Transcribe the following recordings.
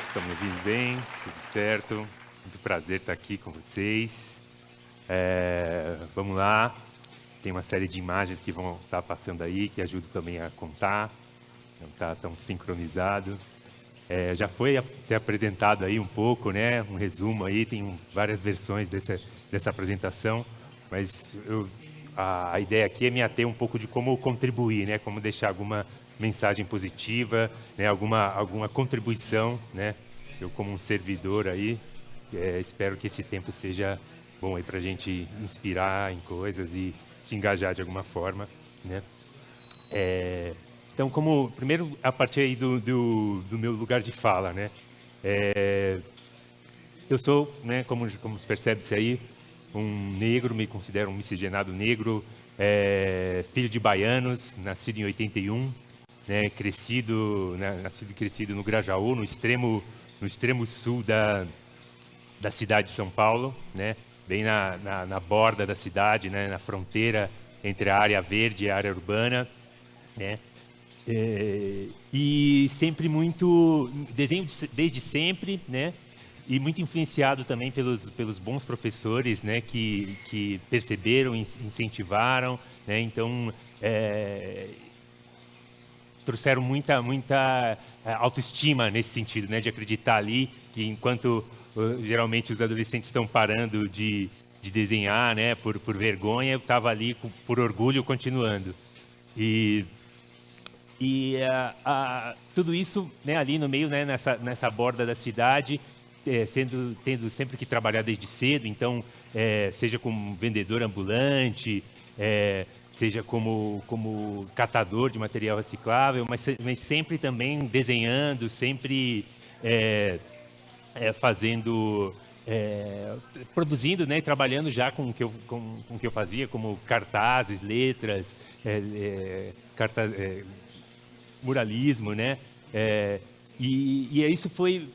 Estão me ouvindo bem? Tudo certo? Muito prazer estar aqui com vocês. Vamos lá. Tem uma série de imagens que vão estar passando aí, que ajudam também a contar. Não está tão sincronizado. Já foi ser apresentado aí um pouco, né? Um resumo aí, tem várias versões dessa apresentação, mas a ideia aqui é me ater um pouco de como contribuir, né? Como deixar alguma mensagem positiva, né? Alguma contribuição, né? Eu como um servidor aí, espero que esse tempo seja bom aí para a gente inspirar em coisas e se engajar de alguma forma, né? Então, primeiro, a partir aí do meu lugar de fala, né? Eu sou, né, como se percebe-se aí, um negro, me considero um miscigenado negro, filho de baianos, nascido em 81, né, nascido e crescido no Grajaú, no extremo sul da cidade de São Paulo, né, bem na borda da cidade, né, na fronteira entre a área verde e a área urbana, né. E sempre muito desenho desde sempre, né? E muito influenciado também pelos bons professores, né? Que perceberam, incentivaram, né? Então trouxeram muita autoestima nesse sentido, né? De acreditar ali que enquanto geralmente os adolescentes estão parando de desenhar, né? Por vergonha, eu estava ali por orgulho continuando. E tudo isso, né, ali no meio, né, nessa borda da cidade, tendo sempre que trabalhar desde cedo, então, seja como vendedor ambulante, seja como catador de material reciclável, mas sempre também desenhando, sempre fazendo, produzindo, né, e trabalhando já com o que eu fazia, como cartazes, letras, muralismo, né? Isso foi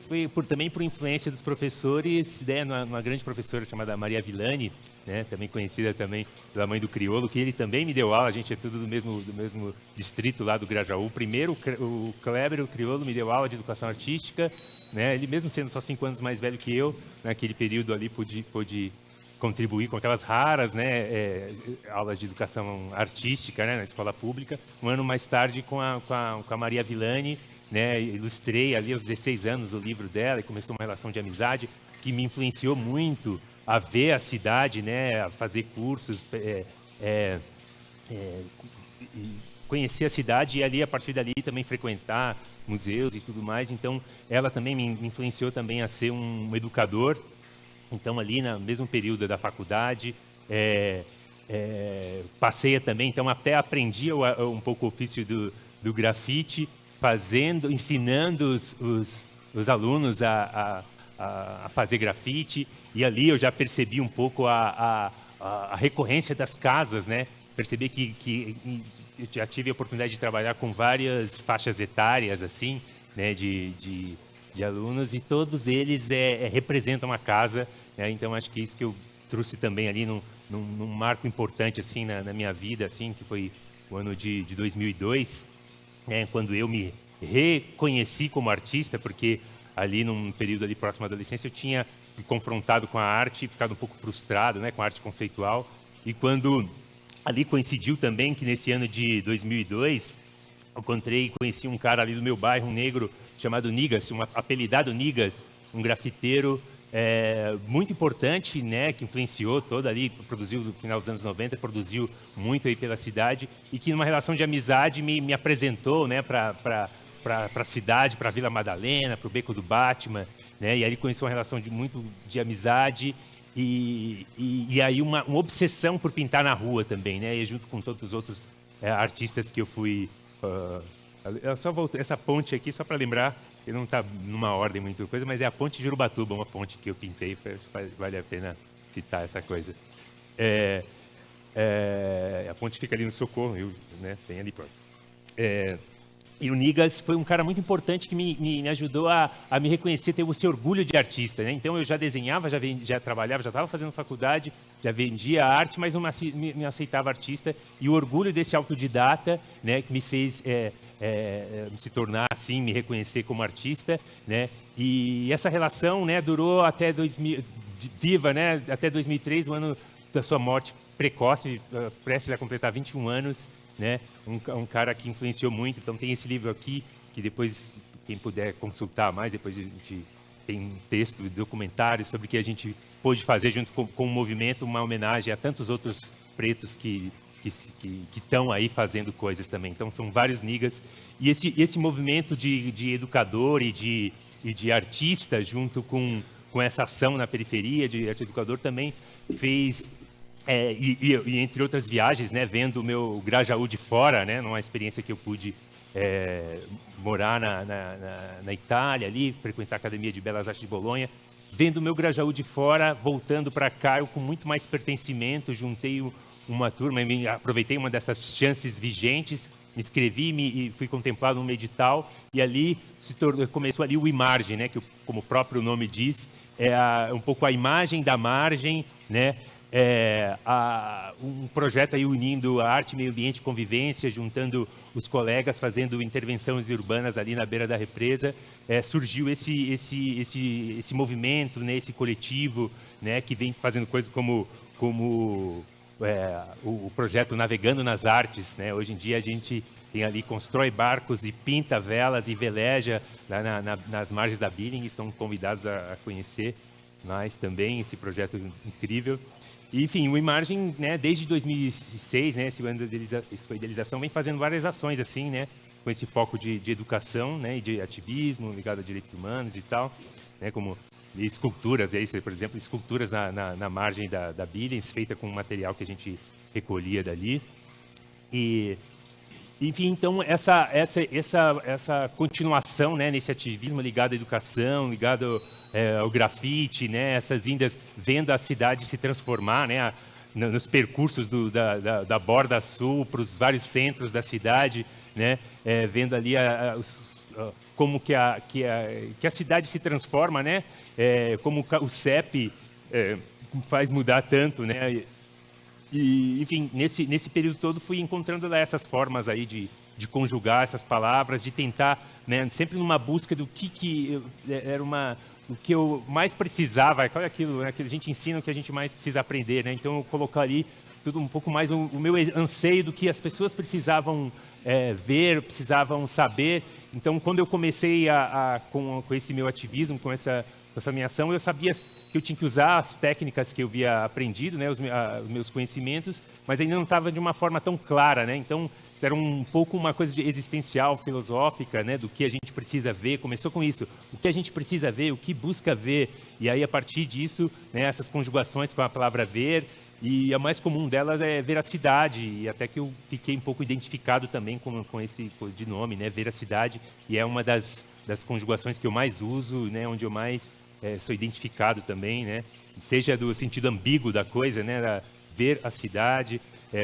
também por influência dos professores, né? Uma grande professora chamada Maria Villani, né? Também conhecida também pela mãe do Criolo, que ele também me deu aula. A gente é tudo do mesmo distrito lá do Grajaú. Primeiro o Kleber, o Criolo, me deu aula de educação artística, né? Ele mesmo sendo só 5 anos mais velho que eu, naquele período ali pôde contribuir com aquelas raras, né, aulas de educação artística, né, na escola pública. Um ano mais tarde, com a Maria Villani, né, ilustrei ali aos 16 anos o livro dela e começou uma relação de amizade que me influenciou muito a ver a cidade, né, a fazer cursos, conhecer a cidade e ali, a partir dali, também frequentar museus e tudo mais. Então, ela também me influenciou também a ser um educador. Então, ali no mesmo período da faculdade, passei também, então até aprendi um pouco o ofício do grafite, ensinando os alunos a fazer grafite, e ali eu já percebi um pouco a recorrência das casas, né? Percebi que eu já tive a oportunidade de trabalhar com várias faixas etárias, assim, né, de alunos, e todos eles representam a casa, né? Então acho que isso que eu trouxe também ali num marco importante assim na minha vida, assim, que foi o ano de 2002, né? Quando eu me reconheci como artista, porque ali num período ali próximo à adolescência eu tinha me confrontado com a arte e ficado um pouco frustrado, né, com a arte conceitual, e quando ali coincidiu também que nesse ano de 2002 conheci um cara ali do meu bairro, um negro chamado Nigas, apelidado Nigas, um grafiteiro muito importante, né, que influenciou toda ali, produziu no final dos anos 90, produziu muito aí pela cidade, e que numa relação de amizade me apresentou, né, para a cidade, para a Vila Madalena, para o Beco do Batman, né, e aí conheceu uma relação muito de amizade, e aí uma obsessão por pintar na rua também, né, e junto com todos os outros artistas que eu fui. Eu só voltei essa ponte aqui só para lembrar, que não está numa ordem muito coisa, mas é a ponte de Urubatuba, uma ponte que eu pintei, vale a pena citar essa coisa. A ponte fica ali no Socorro, né, tem ali pronto. E o Nigas foi um cara muito importante que me ajudou a me reconhecer, ter esse orgulho de artista, né? Então eu já desenhava, já trabalhava, já estava fazendo faculdade, já vendia arte, mas não me aceitava artista. E o orgulho desse autodidata, né, que me fez se tornar assim, me reconhecer como artista, né? E essa relação, né, durou até 2000, viva, né, até 2003, o ano da sua morte precoce, prestes a completar 21 anos, né? Um cara que influenciou muito. Então tem esse livro aqui que depois quem puder consultar mais, depois a gente tem um texto, documentário sobre o que a gente pôde fazer junto com o movimento, uma homenagem a tantos outros pretos que estão aí fazendo coisas também. Então, são vários niggas. E esse movimento de educador e de artista, junto com essa ação na periferia de arte educador, também fez, e entre outras viagens, né, vendo o meu Grajaú de fora, né, numa experiência que eu pude morar na Itália, ali, frequentar a Academia de Belas Artes de Bolonha, vendo o meu Grajaú de fora, voltando para cá, eu com muito mais pertencimento, juntei uma turma, aproveitei uma dessas chances vigentes, me inscrevi e fui contemplado num edital, e ali começou ali o Imargem, né, que como o próprio nome diz, um pouco a imagem da margem, né, um projeto aí unindo a arte, meio ambiente e convivência, juntando os colegas, fazendo intervenções urbanas ali na beira da represa. Surgiu esse movimento, né, esse coletivo, né, que vem fazendo coisas como o projeto Navegando nas Artes, né? Hoje em dia a gente tem ali, constrói barcos e pinta velas e veleja lá nas margens da Billings. Estão convidados a conhecer mais também esse projeto incrível. E, enfim, o Imargem, né, desde 2006, né, esse ano de idealização, vem fazendo várias ações assim, né, com esse foco de educação, né, e de ativismo ligado a direitos humanos e tal, né, como esculturas, por exemplo, esculturas na margem da Billings, feita com material que a gente recolhia dali. E, enfim, então, essa continuação, né, nesse ativismo ligado à educação, ligado ao grafite, né, essas indas, vendo a cidade se transformar, né, nos percursos da Borda Sul para os vários centros da cidade, né, vendo ali como que a cidade se transforma, né, como o CEP faz mudar tanto, né, e enfim, nesse período todo fui encontrando lá essas formas aí de conjugar essas palavras, de tentar, né, sempre numa busca do que era o que eu mais precisava, qual é aquilo, né, que a gente ensina o que a gente mais precisa aprender, né? Então eu colocar ali tudo um pouco mais o meu anseio do que as pessoas precisavam ver, precisavam saber. Então, quando eu comecei com esse meu ativismo, com essa minha ação, eu sabia que eu tinha que usar as técnicas que eu havia aprendido, né, os meus conhecimentos, mas ainda não estava de uma forma tão clara, né? Então, era um pouco uma coisa existencial, filosófica, né, do que a gente precisa ver. Começou com isso, o que a gente precisa ver, o que busca ver, e aí a partir disso, né, essas conjugações com a palavra ver, e a mais comum delas é veracidade, e até que eu fiquei um pouco identificado também com esse de nome, né, veracidade, e é uma das conjugações que eu mais uso, né, onde eu mais sou identificado também, né, seja do sentido ambíguo da coisa, né, ver a cidade,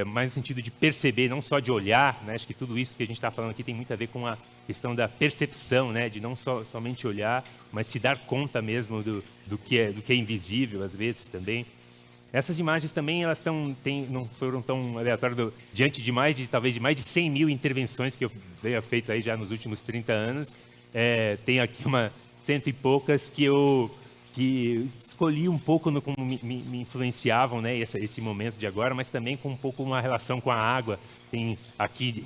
mais no sentido de perceber, não só de olhar, né? Acho que tudo isso que a gente está falando aqui tem muito a ver com a questão da percepção, né? De não somente olhar, mas se dar conta mesmo do que é invisível, às vezes, também. Essas imagens também, elas não foram tão aleatórias, diante de talvez mais de 100 mil intervenções que eu venho feito aí já nos últimos 30 anos. Tem aqui cento e poucas que escolhi um pouco como me influenciavam, né, esse momento de agora, mas também com um pouco uma relação com a água. Tem aqui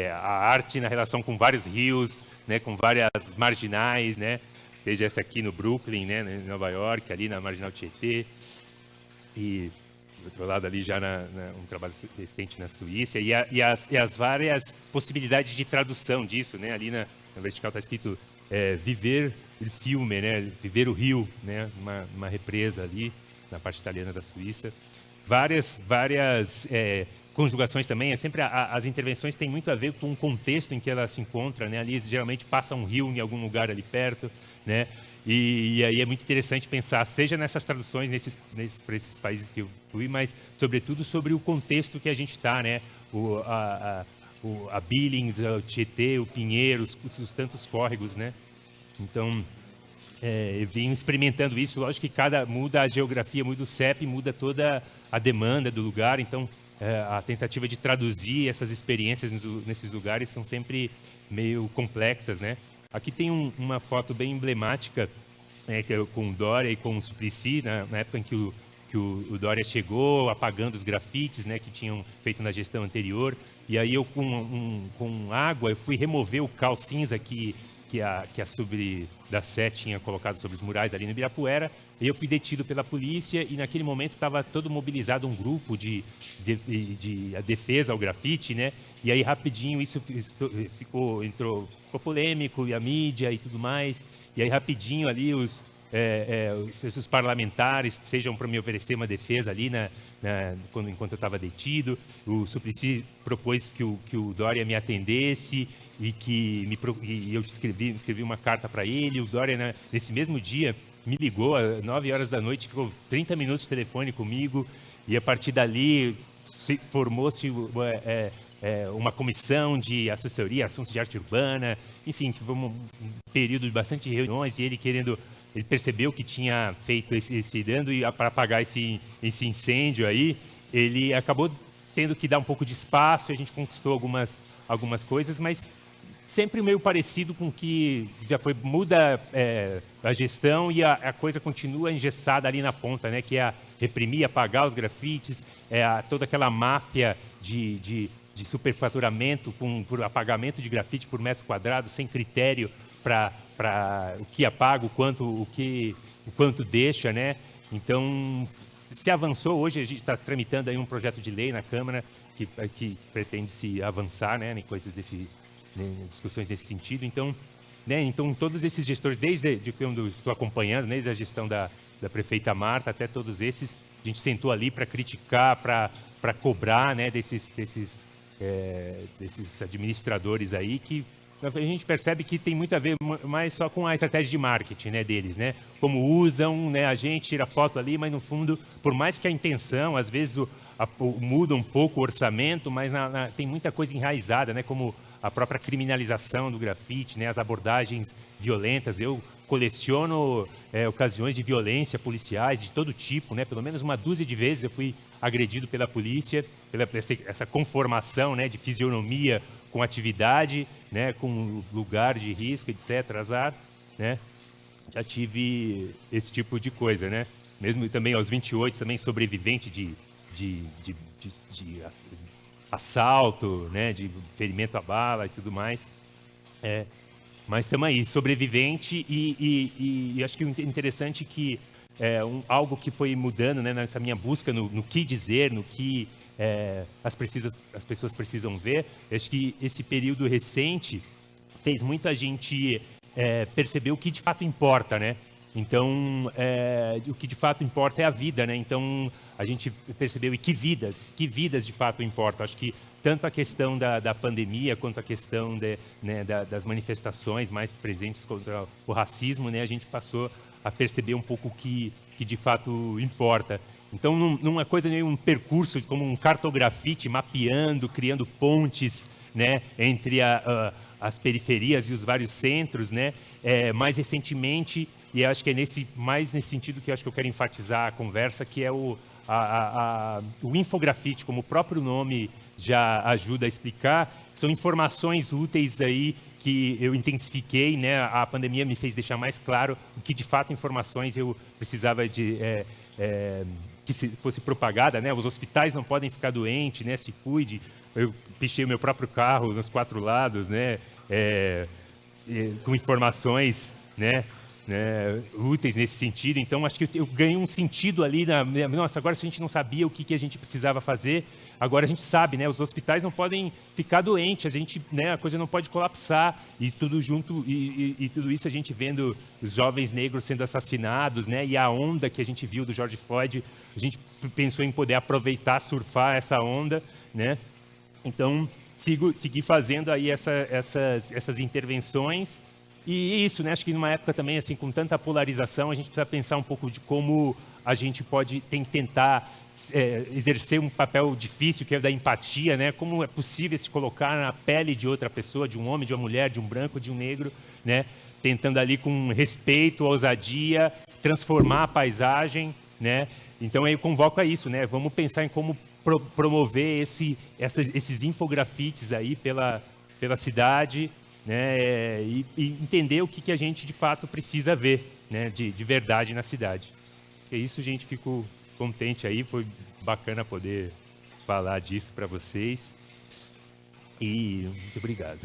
a arte na relação com vários rios, né, com várias marginais, né, seja essa aqui no Brooklyn, né, em Nova York, ali na Marginal Tietê, e do outro lado ali já um trabalho recente na Suíça, e as várias possibilidades de tradução disso, né, ali na vertical está escrito viver o filme, né? Viver o rio, né? Uma represa ali na parte italiana da Suíça. Várias conjugações também. Sempre as intervenções têm muito a ver com o contexto em que ela se encontra, né? Ali geralmente passa um rio em algum lugar ali perto, né? E aí é muito interessante pensar, seja nessas traduções para esses países que eu fui, mas sobretudo sobre o contexto que a gente está, né? A Billings, o Tietê, o Pinheiro, os tantos córregos, né? Então, eu venho experimentando isso. Lógico que muda a geografia, muda o CEP, muda toda a demanda do lugar. Então, a tentativa de traduzir essas experiências nesses lugares são sempre meio complexas, né? Aqui tem uma foto bem emblemática, que é com o Dória e com o Suplicy, na época em que o Dória chegou, apagando os grafites, né, que tinham feito na gestão anterior. E aí eu, com água, eu fui remover o cal cinza que a Sobre da Sé tinha colocado sobre os murais ali no Ibirapuera. E eu fui detido pela polícia e naquele momento estava todo mobilizado um grupo de defesa ao grafite, né? E aí rapidinho isso entrou polêmico, e a mídia e tudo mais. E aí rapidinho ali os parlamentares sejam para me oferecer uma defesa ali enquanto eu estava detido. O Suplicy propôs que o Dória me atendesse e eu escrevi uma carta para ele. O Dória, nesse mesmo dia, me ligou às 9 horas da noite, ficou 30 minutos de telefone comigo, e a partir dali formou-se uma comissão de assessoria, assuntos de arte urbana, enfim, que foi um período de bastante reuniões, e ele percebeu que tinha feito esse dano, e para apagar esse incêndio aí, ele acabou tendo que dar um pouco de espaço, e a gente conquistou algumas coisas, mas sempre meio parecido com que já muda a gestão e a coisa continua engessada ali na ponta, né? Que é reprimir, apagar os grafites, toda aquela máfia de superfaturamento por apagamento de grafite por metro quadrado, sem critério para o que apaga, o quanto deixa, né? Então, se avançou. Hoje a gente está tramitando aí um projeto de lei na Câmara que pretende se avançar, né, em coisas discussões desse sentido. Então, todos esses gestores, desde quando eu estou acompanhando, desde a gestão da prefeita Marta até todos esses, a gente sentou ali para criticar, para cobrar, né, desses administradores aí, que a gente percebe que tem muito a ver mais só com a estratégia de marketing, né, deles, né? Como usam, né, a gente tira foto ali, mas no fundo, por mais que a intenção, às vezes muda um pouco o orçamento, mas tem muita coisa enraizada, né, como a própria criminalização do grafite, né, as abordagens violentas. Eu coleciono ocasiões de violência policiais de todo tipo, né? Pelo menos uma dúzia de vezes eu fui agredido pela polícia, essa conformação, né, de fisionomia com atividade, né, com lugar de risco, etc., azar, né? Já tive esse tipo de coisa, né? Mesmo também aos 28, também sobrevivente de assalto, né, de ferimento à bala e tudo mais. Mas estamos aí, sobrevivente, e acho que o interessante é que algo que foi mudando, né, nessa minha busca no que dizer, no que as pessoas precisam ver. Acho que esse período recente fez muita gente perceber o que de fato importa, né? Então, o que de fato importa é a vida, né? Então, a gente percebeu, e que vidas de fato importam. Acho que tanto a questão da pandemia, quanto a questão das manifestações mais presentes contra o racismo, né? A gente passou a perceber um pouco o que de fato importa. Então, numa coisa meio um percurso, como um cartografite, mapeando, criando pontes, né, entre as periferias e os vários centros, né? Mais recentemente, e acho que é mais nesse sentido que eu acho que eu quero enfatizar a conversa, que é o infografite, como o próprio nome já ajuda a explicar. São informações úteis aí que eu intensifiquei, né? A pandemia me fez deixar mais claro o que de fato informações eu precisava que fosse propagada, né? Os hospitais não podem ficar doentes, né? Se cuide. Eu pichei o meu próprio carro nos 4 lados, né? Com informações, né, úteis nesse sentido. Então, acho que eu ganhei um sentido ali. Nossa, agora se a gente não sabia o que a gente precisava fazer, agora a gente sabe, né? Os hospitais não podem ficar doentes, a coisa não pode colapsar, e tudo junto, e tudo isso a gente vendo os jovens negros sendo assassinados, né? E a onda que a gente viu do George Floyd, a gente pensou em poder aproveitar, surfar essa onda, né? Então, seguir fazendo aí essas intervenções. E isso, né? Acho que numa época também, assim, com tanta polarização, a gente precisa pensar um pouco de como a gente tem que tentar exercer um papel difícil, que é da empatia, né? Como é possível se colocar na pele de outra pessoa, de um homem, de uma mulher, de um branco, de um negro, né? Tentando ali com respeito, ousadia, transformar a paisagem, né? Então, eu convoco a isso, né? Vamos pensar em como promover esses infografites aí pela cidade, né, e entender o que a gente de fato precisa ver, né, de verdade na cidade. É isso, gente, fico contente aí, foi bacana poder falar disso para vocês. E muito obrigado.